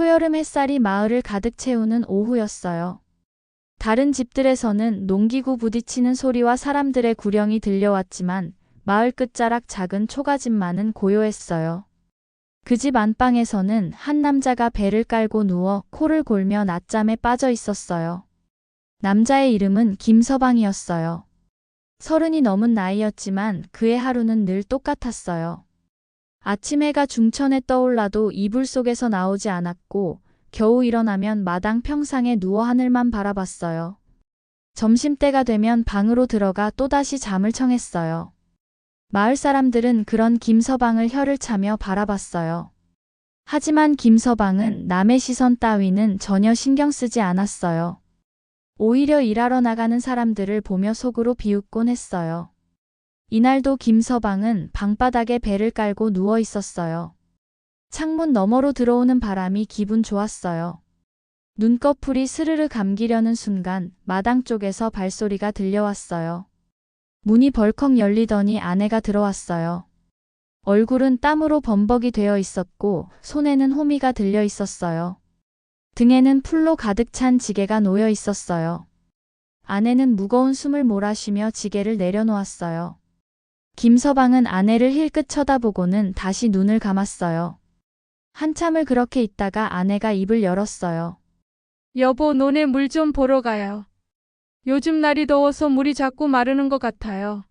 초여름 햇살이 마을을 가득 채우는 오후였어요. 다른 집들에서는 농기구 부딪히는 소리와 사람들의 구령이 들려왔지만 마을 끝자락 작은 초가집만은 고요했어요. 그 집 안방에서는 한 남자가 배를 깔고 누워 코를 골며 낮잠에 빠져 있었어요. 남자의 이름은 김서방이었어요. 30이 넘은 나이였지만 그의 하루는 늘 똑같았어요. 아침 해가 중천에 떠올라도 이불 속에서 나오지 않았고 겨우 일어나면 마당 평상에 누워 하늘만 바라봤어요. 점심때가 되면 방으로 들어가 또다시 잠을 청했어요. 마을 사람들은 그런 김서방을 혀를 차며 바라봤어요. 하지만 김서방은 남의 시선 따위는 전혀 신경 쓰지 않았어요. 오히려 일하러 나가는 사람들을 보며 속으로 비웃곤 했어요. 이날도 김서방은 방바닥에 배를 깔고 누워 있었어요. 창문 너머로 들어오는 바람이 기분 좋았어요. 눈꺼풀이 스르르 감기려는 순간 마당 쪽에서 발소리가 들려왔어요. 문이 벌컥 열리더니 아내가 들어왔어요. 얼굴은 땀으로 범벅이 되어 있었고 손에는 호미가 들려 있었어요. 등에는 풀로 가득 찬 지게가 놓여 있었어요. 아내는 무거운 숨을 몰아쉬며 지게를 내려놓았어요. 김서방은 아내를 힐끗 쳐다보고는 다시 눈을 감았어요. 한참을 그렇게 있다가 아내가 입을 열었어요. 여보, 논에 물 좀 보러 가요. 요즘 날이 더워서 물이 자꾸 마르는 것 같아요.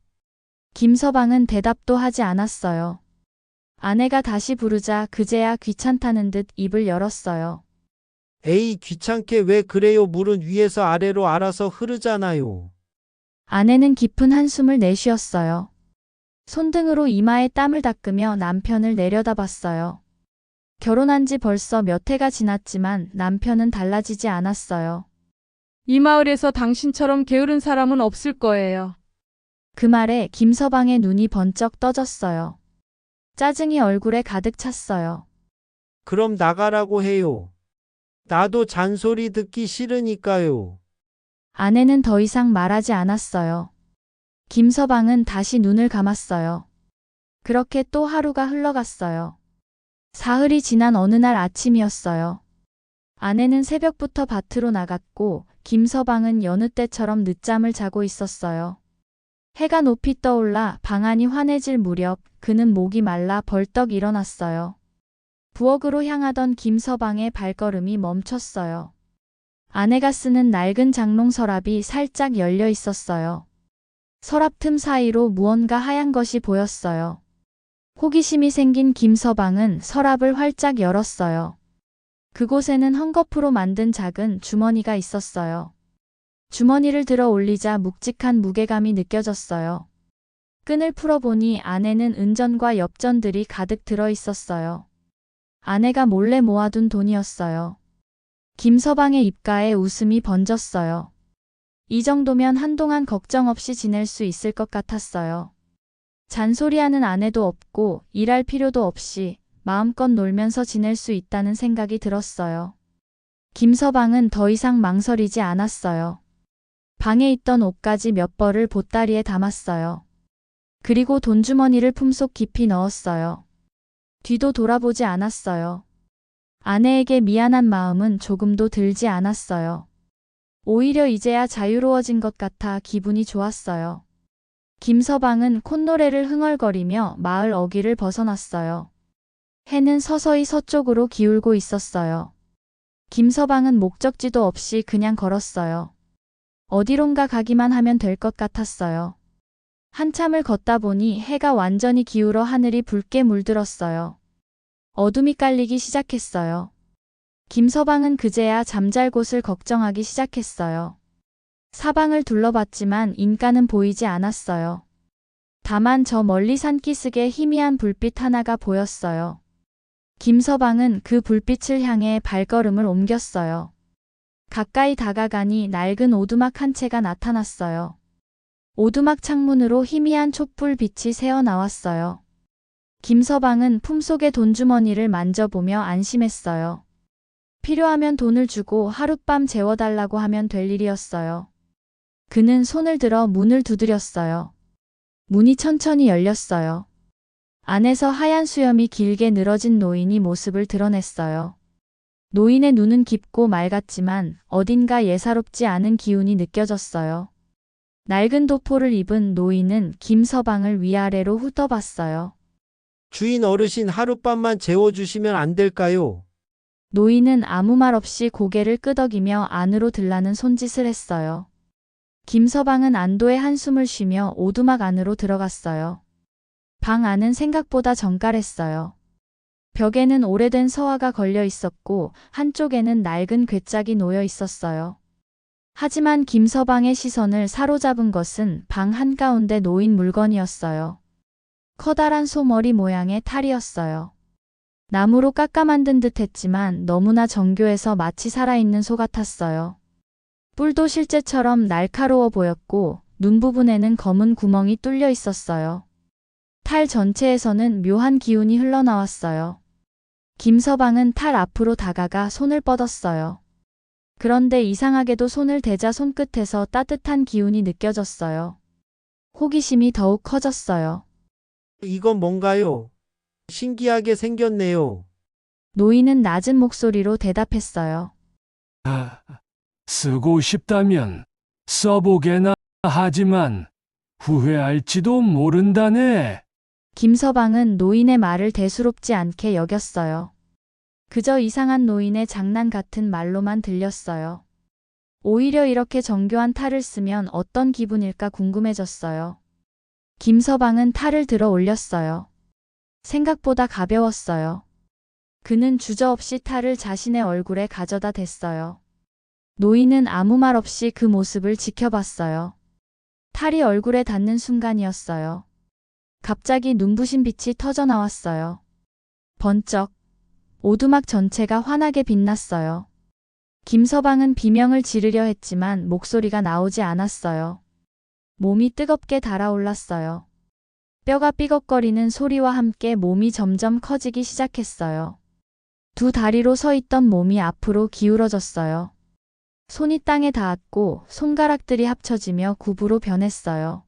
김서방은 대답도 하지 않았어요. 아내가 다시 부르자 그제야 귀찮다는 듯 입을 열었어요. 에이, 귀찮게 왜 그래요? 물은 위에서 아래로 알아서 흐르잖아요. 아내는 깊은 한숨을 내쉬었어요. 손등으로 이마에 땀을 닦으며 남편을 내려다봤어요. 결혼한 지 벌써 몇 해가 지났지만 남편은 달라지지 않았어요. 이 마을에서 당신처럼 게으른 사람은 없을 거예요. 그 말에 김서방의 눈이 번쩍 떠졌어요. 짜증이 얼굴에 가득 찼어요. 그럼 나가라고 해요. 나도 잔소리 듣기 싫으니까요. 아내는 더 이상 말하지 않았어요. 김서방은 다시 눈을 감았어요. 그렇게 또 하루가 흘러갔어요. 사흘이 지난 어느 날 아침이었어요. 아내는 새벽부터 밭으로 나갔고 김서방은 여느 때처럼 늦잠을 자고 있었어요. 해가 높이 떠올라 방 안이 환해질 무렵 그는 목이 말라 벌떡 일어났어요. 부엌으로 향하던 김서방의 발걸음이 멈췄어요. 아내가 쓰는 낡은 장롱 서랍이 살짝 열려 있었어요. 서랍 틈 사이로 무언가 하얀 것이 보였어요. 호기심이 생긴 김서방은 서랍을 활짝 열었어요. 그곳에는 헝겊으로 만든 작은 주머니가 있었어요. 주머니를 들어 올리자 묵직한 무게감이 느껴졌어요. 끈을 풀어보니 안에는 은전과 엽전들이 가득 들어 있었어요. 아내가 몰래 모아둔 돈이었어요. 김서방의 입가에 웃음이 번졌어요. 이 정도면 한동안 걱정 없이 지낼 수 있을 것 같았어요. 잔소리하는 아내도 없고 일할 필요도 없이 마음껏 놀면서 지낼 수 있다는 생각이 들었어요. 김서방은 더 이상 망설이지 않았어요. 방에 있던 옷가지 몇 벌을 보따리에 담았어요. 그리고 돈주머니를 품속 깊이 넣었어요. 뒤도 돌아보지 않았어요. 아내에게 미안한 마음은 조금도 들지 않았어요. 오히려 이제야 자유로워진 것 같아 기분이 좋았어요. 김서방은 콧노래를 흥얼거리며 마을 어귀를 벗어났어요. 해는 서서히 서쪽으로 기울고 있었어요. 김서방은 목적지도 없이 그냥 걸었어요. 어디론가 가기만 하면 될 것 같았어요. 한참을 걷다 보니 해가 완전히 기울어 하늘이 붉게 물들었어요. 어둠이 깔리기 시작했어요. 김서방은 그제야 잠잘 곳을 걱정하기 시작했어요. 사방을 둘러봤지만 인가는 보이지 않았어요. 다만 저 멀리 산기슭에 희미한 불빛 하나가 보였어요. 김서방은 그 불빛을 향해 발걸음을 옮겼어요. 가까이 다가가니 낡은 오두막 한 채가 나타났어요. 오두막 창문으로 희미한 촛불 빛이 새어 나왔어요. 김서방은 품속의 돈주머니를 만져보며 안심했어요. 필요하면 돈을 주고 하룻밤 재워달라고 하면 될 일이었어요. 그는 손을 들어 문을 두드렸어요. 문이 천천히 열렸어요. 안에서 하얀 수염이 길게 늘어진 노인이 모습을 드러냈어요. 노인의 눈은 깊고 맑았지만 어딘가 예사롭지 않은 기운이 느껴졌어요. 낡은 도포를 입은 노인은 김서방을 위아래로 훑어봤어요. 주인 어르신 하룻밤만 재워주시면 안 될까요? 노인은 아무 말 없이 고개를 끄덕이며 안으로 들라는 손짓을 했어요. 김서방은 안도의 한숨을 쉬며 오두막 안으로 들어갔어요. 방 안은 생각보다 정갈했어요. 벽에는 오래된 서화가 걸려 있었고 한쪽에는 낡은 괴짝이 놓여 있었어요. 하지만 김서방의 시선을 사로잡은 것은 방 한가운데 놓인 물건이었어요. 커다란 소머리 모양의 탈이었어요. 나무로 깎아 만든 듯 했지만 너무나 정교해서 마치 살아있는 소 같았어요. 뿔도 실제처럼 날카로워 보였고 눈 부분에는 검은 구멍이 뚫려 있었어요. 탈 전체에서는 묘한 기운이 흘러나왔어요. 김서방은 탈 앞으로 다가가 손을 뻗었어요. 그런데 이상하게도 손을 대자 손끝에서 따뜻한 기운이 느껴졌어요. 호기심이 더욱 커졌어요. 이건 뭔가요? 신기하게 생겼네요. 노인은 낮은 목소리로 대답했어요. 쓰고 싶다면 써보게나 하지만 후회할지도 모른다네. 김서방은 노인의 말을 대수롭지 않게 여겼어요. 그저 이상한 노인의 장난 같은 말로만 들렸어요. 오히려 이렇게 정교한 탈을 쓰면 어떤 기분일까 궁금해졌어요. 김서방은 탈을 들어 올렸어요. 생각보다 가벼웠어요. 그는 주저없이 탈을 자신의 얼굴에 가져다 댔어요. 노인은 아무 말 없이 그 모습을 지켜봤어요. 탈이 얼굴에 닿는 순간이었어요. 갑자기 눈부신 빛이 터져 나왔어요. 번쩍. 오두막 전체가 환하게 빛났어요. 김서방은 비명을 지르려 했지만 목소리가 나오지 않았어요. 몸이 뜨겁게 달아올랐어요. 뼈가 삐걱거리는 소리와 함께 몸이 점점 커지기 시작했어요. 두 다리로 서 있던 몸이 앞으로 기울어졌어요. 손이 땅에 닿았고 손가락들이 합쳐지며 굽으로 변했어요.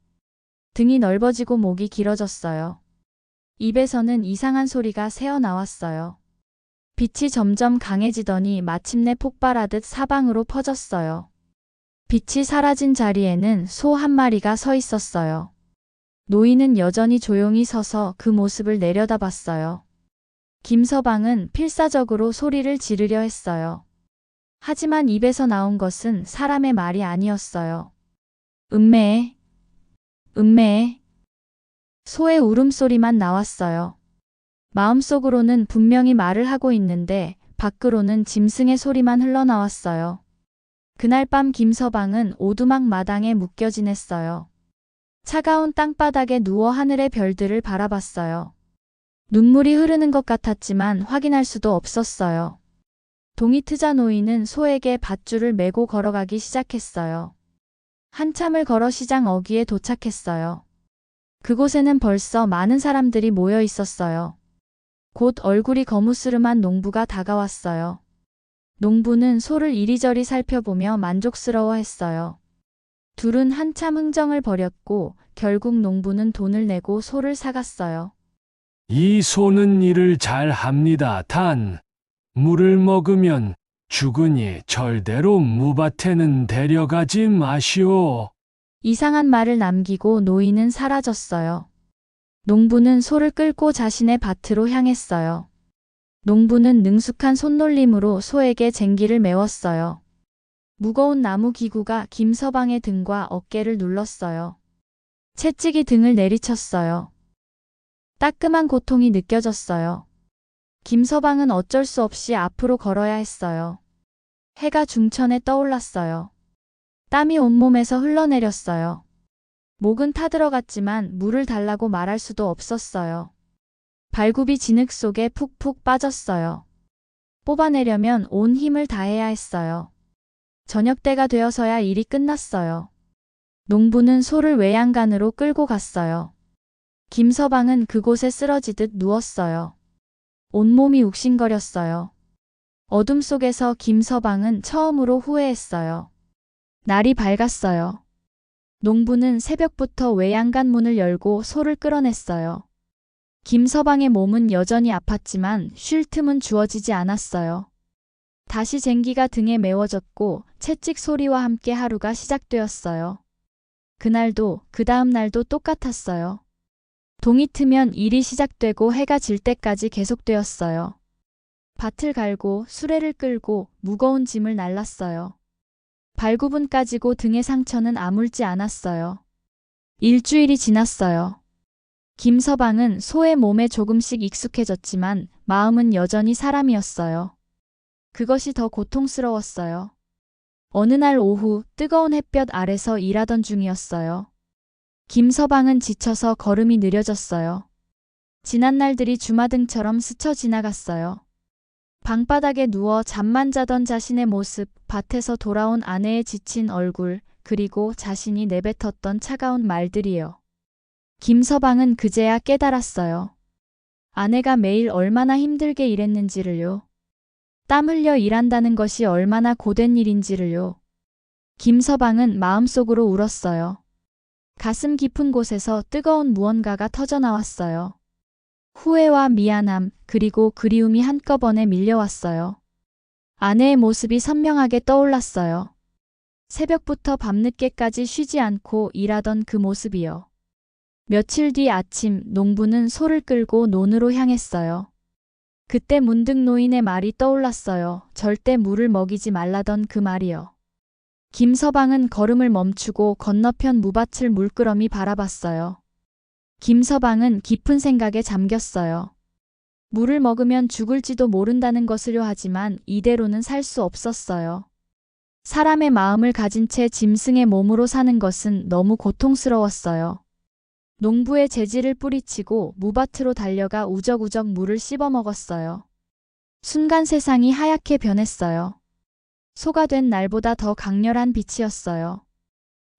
등이 넓어지고 목이 길어졌어요. 입에서는 이상한 소리가 새어나왔어요. 빛이 점점 강해지더니 마침내 폭발하듯 사방으로 퍼졌어요. 빛이 사라진 자리에는 소 한 마리가 서 있었어요. 노인은 여전히 조용히 서서 그 모습을 내려다봤어요. 김서방은 필사적으로 소리를 지르려 했어요. 하지만 입에서 나온 것은 사람의 말이 아니었어요. 음매에, 음매에. 소의 울음소리만 나왔어요. 마음속으로는 분명히 말을 하고 있는데 밖으로는 짐승의 소리만 흘러나왔어요. 그날 밤 김서방은 오두막 마당에 묶여 지냈어요. 차가운 땅바닥에 누워 하늘의 별들을 바라봤어요. 눈물이 흐르는 것 같았지만 확인할 수도 없었어요. 동이 트자 노인은 소에게 밧줄을 메고 걸어가기 시작했어요. 한참을 걸어 시장 어귀에 도착했어요. 그곳에는 벌써 많은 사람들이 모여 있었어요. 곧 얼굴이 거무스름한 농부가 다가왔어요. 농부는 소를 이리저리 살펴보며 만족스러워했어요. 둘은 한참 흥정을 벌였고 결국 농부는 돈을 내고 소를 사갔어요. 이 소는 일을 잘 합니다. 단, 물을 먹으면 죽으니 절대로 무밭에는 데려가지 마시오. 이상한 말을 남기고 노인은 사라졌어요. 농부는 소를 끌고 자신의 밭으로 향했어요. 농부는 능숙한 손놀림으로 소에게 쟁기를 메웠어요. 무거운 나무 기구가 김서방의 등과 어깨를 눌렀어요. 채찍이 등을 내리쳤어요. 따끔한 고통이 느껴졌어요. 김서방은 어쩔 수 없이 앞으로 걸어야 했어요. 해가 중천에 떠올랐어요. 땀이 온몸에서 흘러내렸어요. 목은 타들어갔지만 물을 달라고 말할 수도 없었어요. 발굽이 진흙 속에 푹푹 빠졌어요. 뽑아내려면 온 힘을 다해야 했어요. 저녁때가 되어서야 일이 끝났어요. 농부는 소를 외양간으로 끌고 갔어요. 김서방은 그곳에 쓰러지듯 누웠어요. 온몸이 욱신거렸어요. 어둠 속에서 김서방은 처음으로 후회했어요. 날이 밝았어요. 농부는 새벽부터 외양간 문을 열고 소를 끌어냈어요. 김서방의 몸은 여전히 아팠지만 쉴 틈은 주어지지 않았어요. 다시 쟁기가 등에 메워졌고 채찍 소리와 함께 하루가 시작되었어요. 그날도 그 다음 날도 똑같았어요. 동이 트면 일이 시작되고 해가 질 때까지 계속되었어요. 밭을 갈고 수레를 끌고 무거운 짐을 날랐어요. 발굽은 까지고 등의 상처는 아물지 않았어요. 일주일이 지났어요. 김서방은 소의 몸에 조금씩 익숙해졌지만 마음은 여전히 사람이었어요. 그것이 더 고통스러웠어요. 어느 날 오후 뜨거운 햇볕 아래서 일하던 중이었어요. 김서방은 지쳐서 걸음이 느려졌어요. 지난 날들이 주마등처럼 스쳐 지나갔어요. 방바닥에 누워 잠만 자던 자신의 모습, 밭에서 돌아온 아내의 지친 얼굴, 그리고 자신이 내뱉었던 차가운 말들이요. 김서방은 그제야 깨달았어요. 아내가 매일 얼마나 힘들게 일했는지를요. 땀 흘려 일한다는 것이 얼마나 고된 일인지를요. 김서방은 마음속으로 울었어요. 가슴 깊은 곳에서 뜨거운 무언가가 터져나왔어요. 후회와 미안함, 그리고 그리움이 한꺼번에 밀려왔어요. 아내의 모습이 선명하게 떠올랐어요. 새벽부터 밤늦게까지 쉬지 않고 일하던 그 모습이요. 며칠 뒤 아침, 농부는 소를 끌고 논으로 향했어요. 그때 문득 노인의 말이 떠올랐어요. 절대 물을 먹이지 말라던 그 말이요. 김서방은 걸음을 멈추고 건너편 무밭을 물끄러미 바라봤어요. 김서방은 깊은 생각에 잠겼어요. 물을 먹으면 죽을지도 모른다는 것을요 하지만 이대로는 살 수 없었어요. 사람의 마음을 가진 채 짐승의 몸으로 사는 것은 너무 고통스러웠어요. 농부의 재질을 뿌리치고 무밭으로 달려가 우적우적 물을 씹어먹었어요. 순간 세상이 하얗게 변했어요. 소가 된 날보다 더 강렬한 빛이었어요.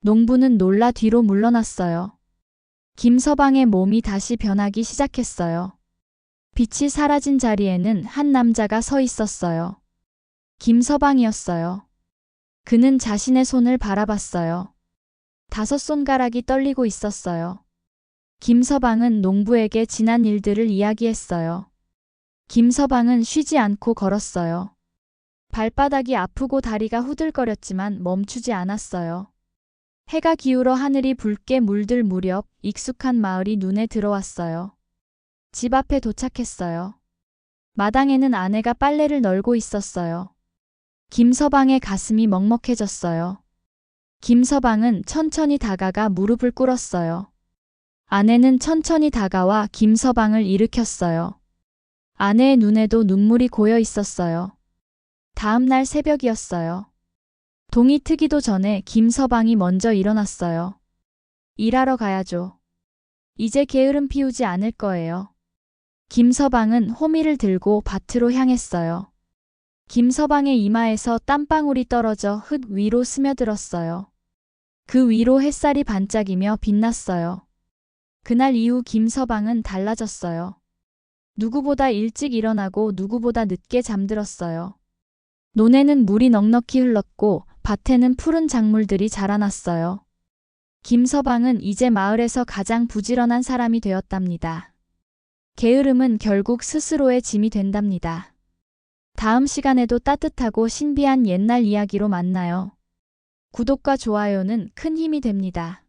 농부는 놀라 뒤로 물러났어요. 김서방의 몸이 다시 변하기 시작했어요. 빛이 사라진 자리에는 한 남자가 서 있었어요. 김서방이었어요. 그는 자신의 손을 바라봤어요. 5 손가락이 떨리고 있었어요. 김서방은 농부에게 지난 일들을 이야기했어요. 김서방은 쉬지 않고 걸었어요. 발바닥이 아프고 다리가 후들거렸지만 멈추지 않았어요. 해가 기울어 하늘이 붉게 물들 무렵 익숙한 마을이 눈에 들어왔어요. 집 앞에 도착했어요. 마당에는 아내가 빨래를 널고 있었어요. 김서방의 가슴이 먹먹해졌어요. 김서방은 천천히 다가가 무릎을 꿇었어요. 아내는 천천히 다가와 김서방을 일으켰어요. 아내의 눈에도 눈물이 고여 있었어요. 다음 날 새벽이었어요. 동이 트기도 전에 김서방이 먼저 일어났어요. 일하러 가야죠. 이제 게으름 피우지 않을 거예요. 김서방은 호미를 들고 밭으로 향했어요. 김서방의 이마에서 땀방울이 떨어져 흙 위로 스며들었어요. 그 위로 햇살이 반짝이며 빛났어요. 그날 이후 김서방은 달라졌어요. 누구보다 일찍 일어나고 누구보다 늦게 잠들었어요. 논에는 물이 넉넉히 흘렀고 밭에는 푸른 작물들이 자라났어요. 김서방은 이제 마을에서 가장 부지런한 사람이 되었답니다. 게으름은 결국 스스로의 짐이 된답니다. 다음 시간에도 따뜻하고 신비한 옛날 이야기로 만나요. 구독과 좋아요는 큰 힘이 됩니다.